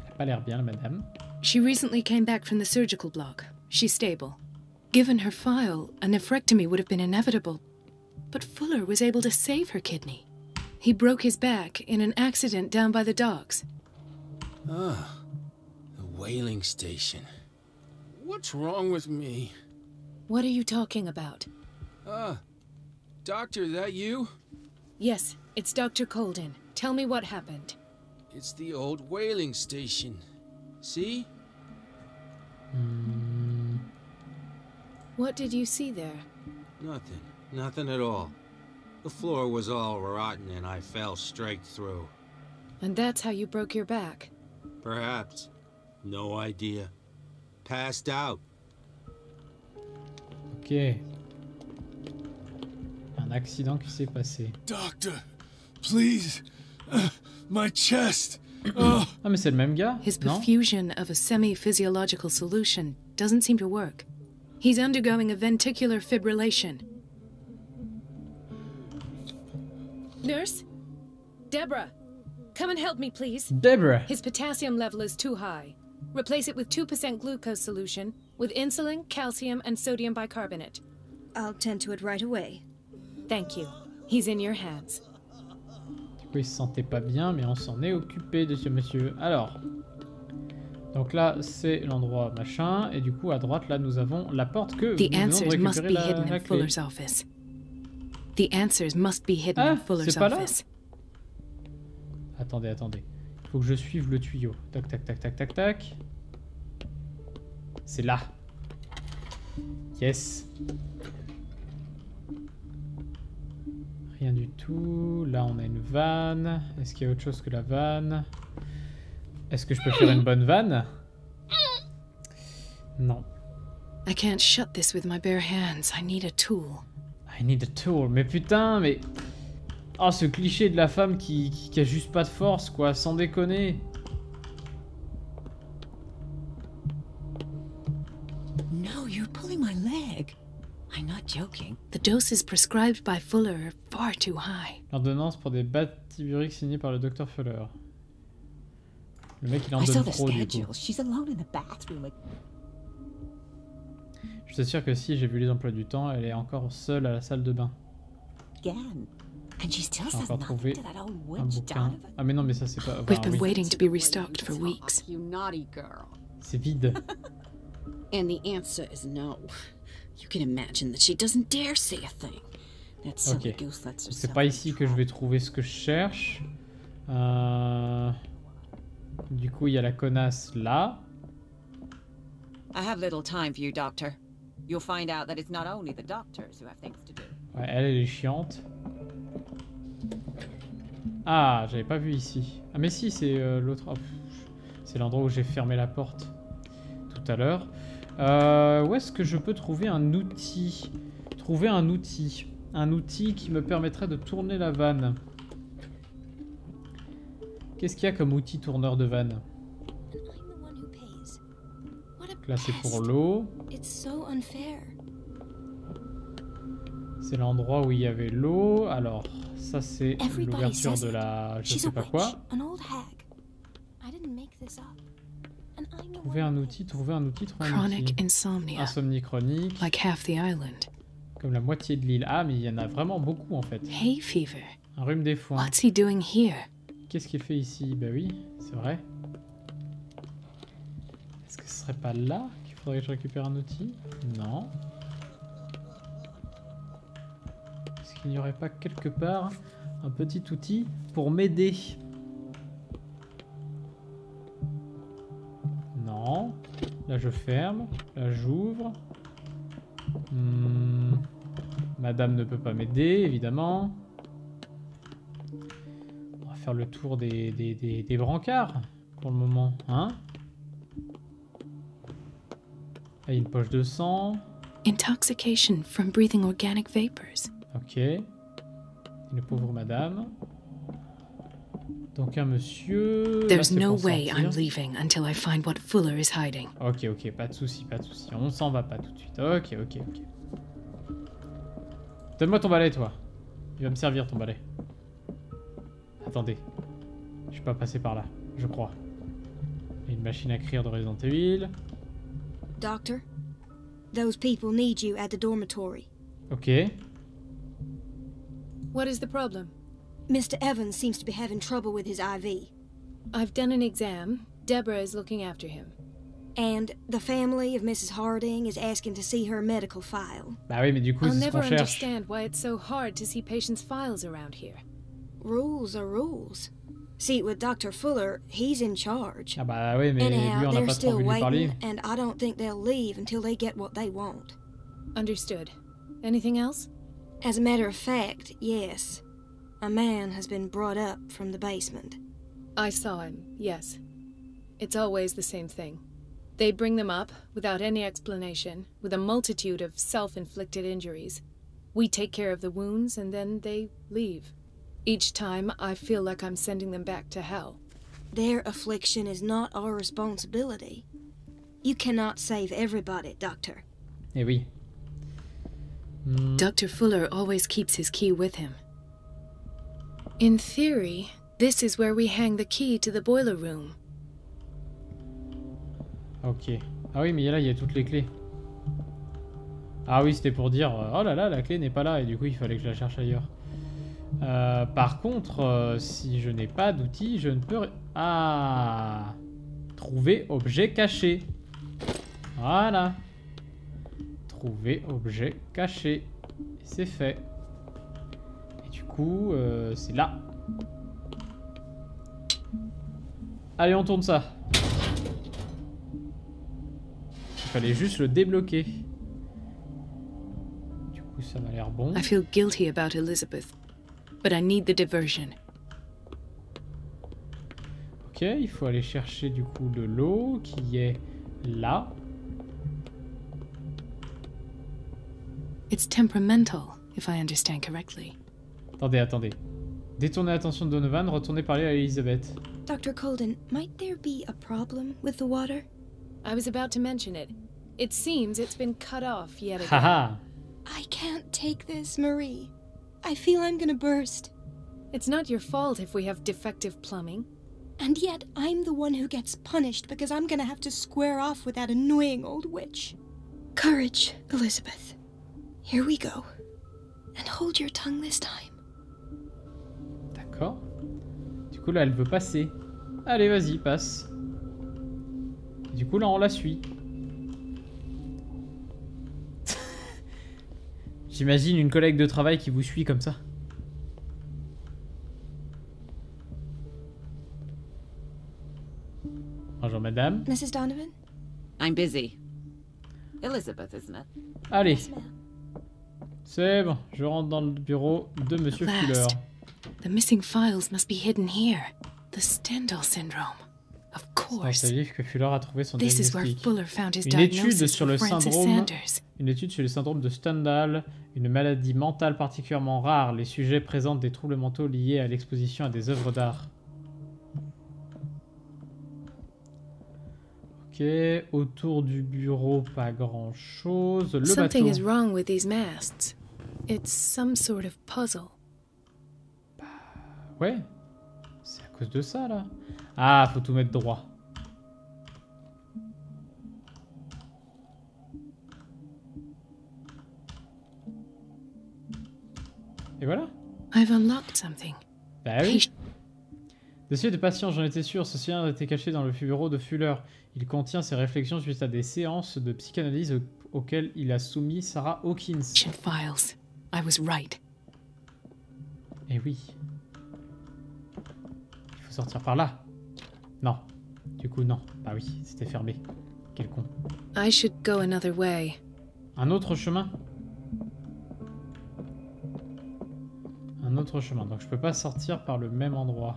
a pas l'air bien, la madame. She recently came back from the surgical block. She's stable. Given her file, a nephrectomy would have been inevitable. But Fuller was able to save her kidney. He broke his back in an accident down by the docks. Ah, the whaling station. What's wrong with me? What are you talking about? Doctor, that you? Yes, it's Dr. Colden. Tell me what happened. It's the old whaling station. See? What did you see there? Nothing. Nothing at all. The floor was all rotten and I fell straight through. And that's how you broke your back? Perhaps. No idea. Passed out. Ok. Un accident qui s'est passé. Doctor, please. My chest. Ah mais c'est le même gars, His non? perfusion of a semi-physiological solution doesn't seem to work. He's undergoing a ventricular fibrillation. Nurse? Deborah, come and help me, please. Deborah. His potassium level is too high. Replace it with 2% glucose solution with insulin, calcium, and sodium bicarbonate. I'll tend to it right away. Thank you. He's in your hands. Du coup il se sentait pas bien mais on s'en est occupé de ce monsieur. Alors. Donc là c'est l'endroit machin et du coup à droite là nous avons la porte que The nous venons de answers must récupérer be la hidden in clé. Fuller's office. The answers must be hidden in Fuller's c'est pas là? office. Attendez, attendez. Il faut que je suive le tuyau. Tac, tac, tac, tac, tac, tac. C'est là. Yes. Rien du tout. Là, on a une vanne. Est-ce qu'il y a autre chose que la vanne? Est-ce que je peux faire une bonne vanne? Non. I can't shut this with my bare hands. I need a tool. I need a tool. Mais putain, mais... Oh, ce cliché de la femme qui a juste pas de force, quoi. Sans déconner. No, you're pulling my leg. I'm not joking. The doses prescribed by Fuller are far too high. L'ordonnance pour des batiburix signée par le docteur Fuller. Le mec, il en I saw donne the trop, du coup. schedule. She's alone in the bathroom. Je t'assure que si j'ai vu les emplois du temps, elle est encore seule à la salle de bain. Again. And she still J'ai says encore trouvé nothing to that old un witch bouquin. Donovan. Ah mais non, mais ça c'est pas... We've enfin, been oui. waiting to be restocked for weeks. You naughty girl. C'est vide. And the answer is no. You can imagine that she doesn't dare say a thing. That silly Ok. goose lets C'est herself pas in ici que je vais trouver ce que je cherche. Du coup, il y a la connasse là. I have little time for you, Doctor. You'll find out that it's not only the doctors who have things to do. Ouais, elle est chiante. Ah, j'avais pas vu ici. Ah mais si, c'est l'autre... oh, c'est l'endroit où j'ai fermé la porte tout à l'heure. Où est-ce que je peux trouver un outil? Trouver un outil. Un outil qui me permettrait de tourner la vanne. Qu'est-ce qu'il y a comme outil tourneur de vanne? Là, c'est pour l'eau. C'est l'endroit où il y avait l'eau. Alors, ça, c'est l'ouverture de la... je sais pas quoi. Trouver un outil, trouver un outil, trouver un Chronic outil. insomnia, Insomnie chronique. like half the island. Comme la moitié de l'île. Ah, mais il y en a vraiment beaucoup, en fait. Hay fever. Un rhume des foins. What's he doing here? Qu'est-ce qu'il fait ici? Bah oui, c'est vrai. Est-ce que ce serait pas là qu'il faudrait que je récupère un outil? Non. Est-ce qu'il n'y aurait pas quelque part un petit outil pour m'aider? Non. Là je ferme. Là j'ouvre. Madame ne peut pas m'aider, évidemment. On va faire le tour des brancards pour le moment, hein? Là, il y a une poche de sang. Intoxication from breathing organic vapors. Ok. Une pauvre madame. Donc un monsieur... There's là, c'est no pour way sortir. I'm leaving until I find what Fuller is hiding. Ok, ok, pas de souci, pas de souci. On s'en va pas tout de suite. Ok, ok, ok. Donne-moi ton balai, toi. Il va me servir, ton balai. Attendez. Je suis pas passé par là, je crois. Il y a une machine à écrire de Resident Evil. Doctor, those people need you at the dormitory. Ok. What is the problem? Mr. Evans seems to be having trouble with his IV. I've done an exam. Deborah is looking after him. And the family of Mrs. Harding is asking to see her medical file. Bah oui, mais du coup, I'll c'est ce never qu'on cherche. understand why it's so hard to see patients' files around here. Rules are rules. See, with Dr. Fuller, he's in charge. Ah bah oui, mais lui, Anyhow, on n'a they're pas trop still envie de lui parler. waiting, and I don't think they'll leave until they get what they want. Understood. Anything else? As a matter of fact, yes. A man has been brought up from the basement. I saw him, yes. It's always the same thing. They bring them up, without any explanation, with a multitude of self-inflicted injuries. We take care of the wounds, and then they leave. Each time, I feel like I'm sending them back to hell. Their affliction is not our responsibility. You cannot save everybody, Doctor. Eh oui. Dr. Fuller always keeps his key with him. In theory, this is where we hang the key to the boiler room. Ok. Ah oui, mais là, il y a toutes les clés. Ah oui, c'était pour dire, oh là là, la clé n'est pas là, et du coup, il fallait que je la cherche ailleurs. Par contre, si je n'ai pas d'outil, je ne peux... Ah! Trouver objet caché. Voilà. Trouver objet caché. C'est fait. Et du coup, c'est là. Allez, on tourne ça. Il fallait juste le débloquer. Du coup, ça m'a l'air bon. I feel guilty about Elizabeth, but I need the diversion. Ok, il faut aller chercher du coup de l'eau qui est là. It's temperamental, if I understand correctly. Attendez, attendez. Détournez l'attention de Donovan, retournez parler à Elizabeth. Dr. Colden, might there be a problem with the water? I was about to mention it. It seems it's been cut off yet again. Haha. I can't take this, Marie. I feel I'm gonna burst. It's not your fault if we have defective plumbing. And yet, I'm the one who gets punished because I'm gonna have to square off with that annoying old witch. Courage, Elizabeth. Here we go. And hold your tongue this time. D'accord. Du coup, là, elle veut passer. Allez, vas-y, passe. Et du coup, là, on la suit. J'imagine une collègue de travail qui vous suit comme ça. Bonjour, madame. Mrs. Donovan? I'm busy. Elizabeth, isn't it? Allez. Yes, ma'am. C'est bon, je rentre dans le bureau de Monsieur At Fuller. last. The missing files must be hidden here. The Stendhal syndrome. Of Dans course. ce livre que Fuller a trouvé son This is where diagnostic. Fuller found his Une étude diagnosis sur for le Francis syndrome, Sanders. une étude sur le syndrome de Stendhal, une maladie mentale particulièrement rare. Les sujets présentent des troubles mentaux liés à l'exposition à des œuvres d'art. Ok, autour du bureau, pas grand chose. Le Something is bateau. wrong with these masts. It's some sort of puzzle. Ouais, c'est à cause de ça là. Ah, faut tout mettre droit. Et voilà. I've unlocked something. Bah oui. Dossier de patience, j'en étais sûr. Ceci a été caché dans le bureau de Fuller. Il contient ses réflexions suite à des séances de psychanalyse auxquelles il a soumis Sarah Hawkins. Files. I was right. Eh oui. Il faut sortir par là. Non. Du coup, non. Bah oui, c'était fermé. Quel con. I should go another way. Un autre chemin. Un autre chemin. Donc je peux pas sortir par le même endroit.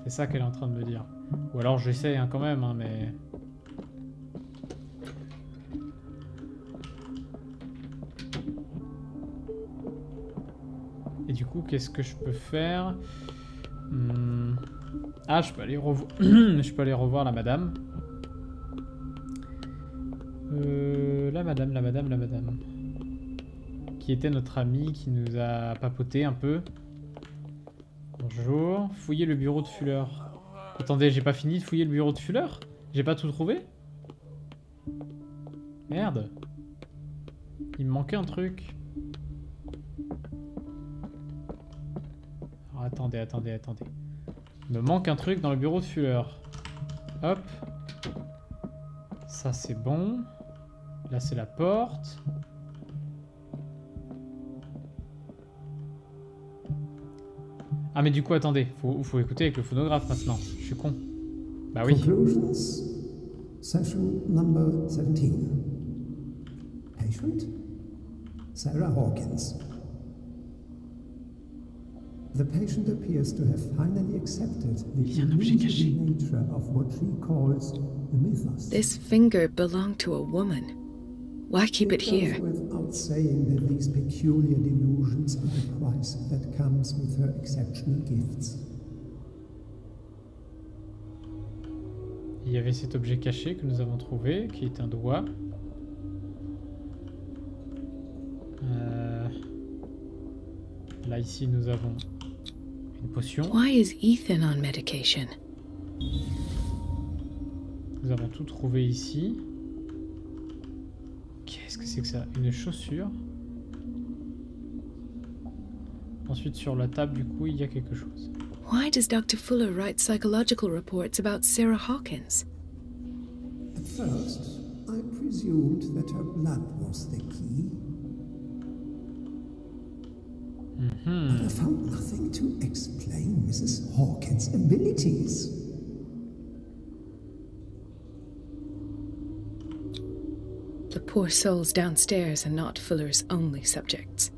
C'est ça qu'elle est en train de me dire. Ou alors j'essaie hein, quand même, hein, mais... Et du coup, qu'est-ce que je peux faire? Ah, je peux aller revoir... je peux aller revoir la madame. La madame. Qui était notre amie, qui nous a papoté un peu. Bonjour. Fouiller le bureau de Fuller. Attendez, j'ai pas fini de fouiller le bureau de Fuller? J'ai pas tout trouvé? Merde. Il me manquait un truc. Alors, attendez. Il me manque un truc dans le bureau de Fuller. Hop. Ça c'est bon. Là c'est la porte. Ah mais du coup attendez, faut écouter avec le phonographe maintenant. Je suis con. Bah oui. Conclusions. Session number 17. Patient? Sarah Hawkins. The patient appears to have finally accepted the illusory nature of what she calls the mythos. This finger belonged to a woman. Why keep it here? Without saying that these peculiar delusions are the price that comes with her exceptional gifts. Il y avait cet objet caché que nous avons trouvé, qui est un doigt. Là ici nous avons une potion. Why is Ethan on medication? Nous avons tout trouvé ici. Qu'est-ce que c'est que ça? Une chaussure. Ensuite sur la table du coup il y a quelque chose. Why does Dr. Fuller write psychological reports about Sarah Hawkins? At first, I presumed that her blood was the key. But I found nothing to explain Mrs. Hawkins' abilities. The poor souls downstairs are not Fuller's only subjects.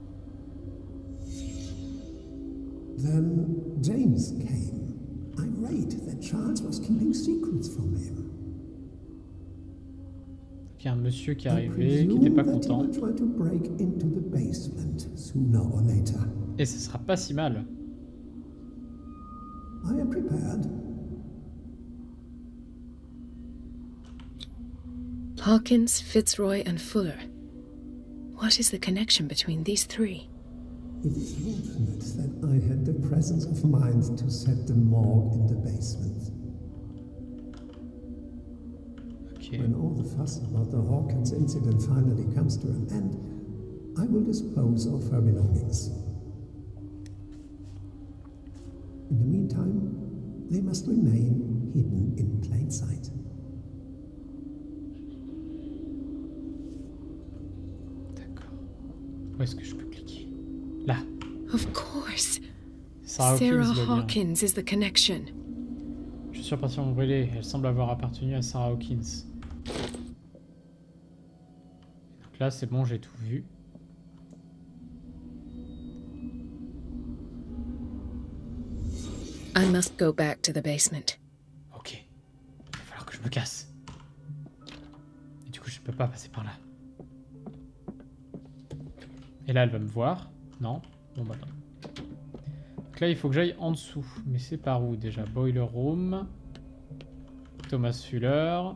Then James came, irate that Charles was keeping secrets from him. Il y a un monsieur qui est arrivé, qui n'était pas content. Try to break into the basement sooner or later. Et ce sera pas si mal. I am prepared. Hawkins, Fitzroy, and Fuller. What is the connection between these three? It is fortunate that I had the presence of mind to set the morgue in the basement. Okay. When all the fuss about the Hawkins incident finally comes to an end, I will dispose of her belongings. In the meantime, they must remain hidden in plain sight. D'accord. Où est-ce que je peux cliquer? Là. Of course. Sarah Sarah Hawkins, le lien. Hawkins is the connection. Je suis partiellement brûlée. Elle semble avoir appartenu à Sarah Hawkins. Donc là, c'est bon, j'ai tout vu. I must go back to the basement. Ok. Il va falloir que je me casse. Et du coup, je ne peux pas passer par là. Et là, elle va me voir. Non. Bon, bah non. Donc là, il faut que j'aille en dessous. Mais c'est par où déjà? Boiler Room. Thomas Fuller.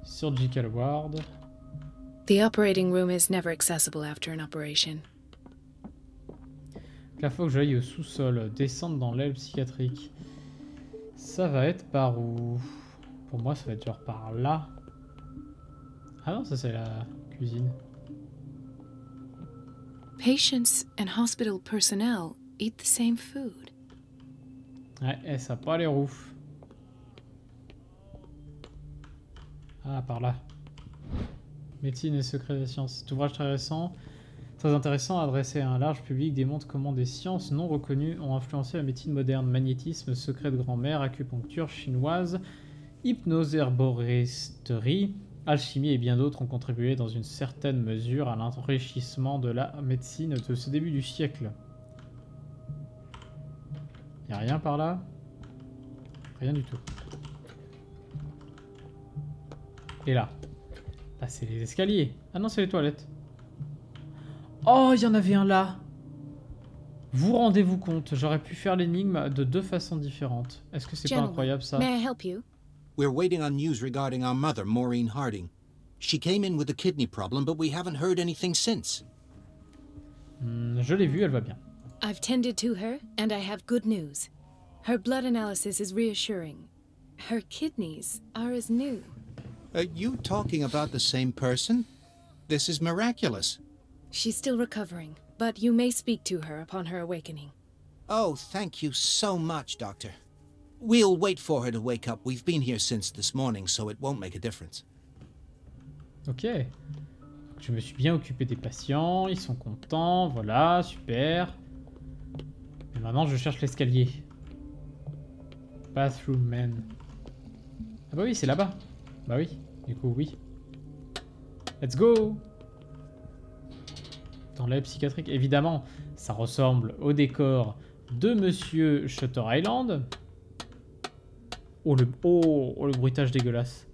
Surgical Ward. The operating room is never accessible after an operation. Là, il faut que j'aille au sous-sol. Descendre dans l'aile psychiatrique. Ça va être par où? Pour moi, ça va être genre par là. Ah non, ça c'est la cuisine. Patients and hospital personnel eat the same food. Ouais, et ça a pas les ouf. Ah, par là. Médecine et secrets des sciences. Cet ouvrage très intéressant, adressé à un large public, démontre comment des sciences non reconnues ont influencé la médecine moderne. Magnétisme, secret de grand-mère, acupuncture chinoise, hypnose, herboristerie, alchimie et bien d'autres ont contribué dans une certaine mesure à l'enrichissement de la médecine de ce début du siècle. Y'a rien par là? Rien du tout. Et là? Là, c'est les escaliers. Ah non, c'est les toilettes. Oh, il y en avait un là. Vous rendez-vous compte, j'aurais pu faire l'énigme de deux façons différentes. Est-ce que c'est pas incroyable ça? May I help you? We're waiting on news regarding our mother, Maureen Harding. She came in with a kidney problem, but we haven't heard anything since. Je l'ai vue, elle va bien. I've tended to her, and I have good news. Her blood analysis is reassuring. Her kidneys are as new. Are you talking about the same person? This is miraculous. She's still recovering, but you may speak to her upon her awakening. Oh, thank you so much, Doctor. We'll wait for her to wake up. We've been here since this morning, so it won't make a difference. Ok. Je me suis bien occupé des patients, ils sont contents, voilà, super. Et maintenant je cherche l'escalier. Bathroom man. Ah bah oui, c'est là-bas. Bah oui, du coup oui. Let's go! Dans l'aile psychiatrique, évidemment, ça ressemble au décor de Monsieur Shutter Island. Oh le bruitage dégueulasse.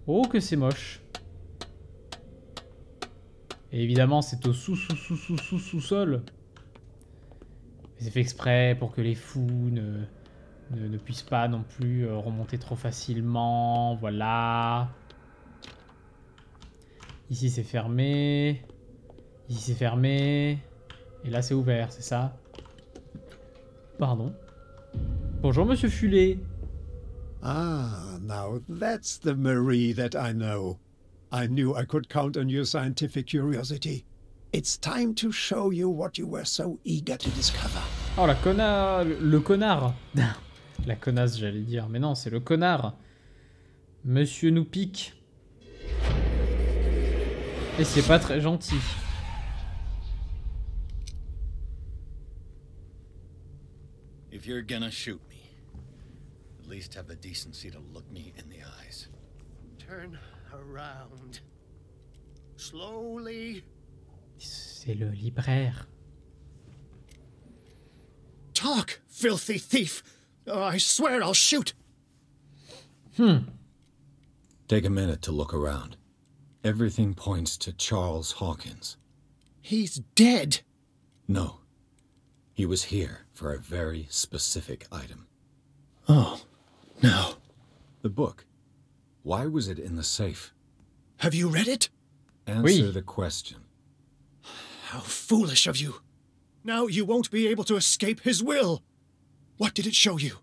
Oh que c'est moche. Et évidemment, c'est au sous-sol. C'est fait exprès pour que les fous ne puissent pas non plus remonter trop facilement. Voilà. Ici c'est fermé. Ici c'est fermé. Et là c'est ouvert, c'est ça? Pardon. Bonjour Monsieur Fulet. Ah, now that's the Marie that I know. I knew I could count on your scientific curiosity. It's time to show you what you were so eager to discover. Oh la connard, le connard. La connasse j'allais dire, mais non c'est le connard. Monsieur nous pique. Et c'est pas très gentil. If you're gonna shoot me, at least have the decency to look me in the eyes. Turn around. Slowly. C'est le libraire. Talk, filthy thief! Oh, I swear I'll shoot! Take a minute to look around. Everything points to Charles Hawkins. He's dead! No. He was here for a very specific item. Oh, no. The book. Why was it in the safe? Have you read it? Answer the question. How foolish of you. Now you won't be able to escape his will. What did it show you?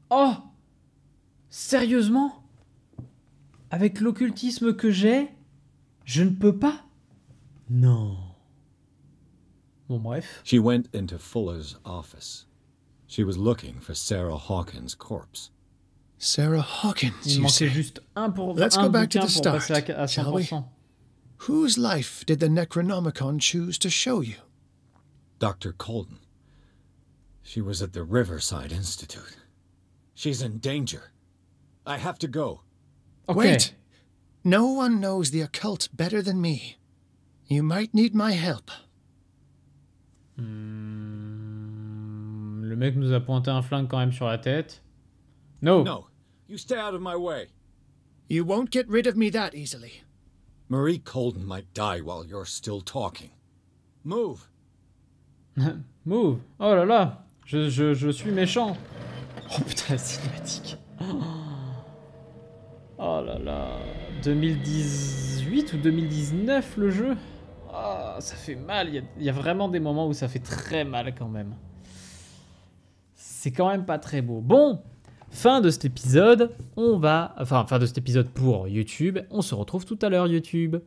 Oh! Sérieusement? Avec l'occultisme que j'ai, je ne peux pas? Non. Bon, bref. She went into Fuller's office. She was looking for Sarah Hawkins' corpse. Sarah Hawkins, Il you manquait say? juste Let's go back to bouquin the pour start, passer à shall we? 100%. Whose life did the Necronomicon choose to show you? Dr. Colden. She was at the Riverside Institute. She's in danger. I have to go. Okay. Wait. No one knows the occult better than me. You might need my help. Le mec nous a pointé un flingue quand même sur la tête. No. No, you stay out of my way. You won't get rid of me that easily. Marie Colden might die while you're still talking. Move. Move. Oh là là. Je suis méchant. Oh putain, la cinématique. Oh là là. 2018 ou 2019 le jeu? Ah, ça fait mal. Il y a vraiment des moments où ça fait très mal quand même. C'est quand même pas très beau. Bon, fin de cet épisode. Fin de cet épisode pour YouTube. On se retrouve tout à l'heure YouTube.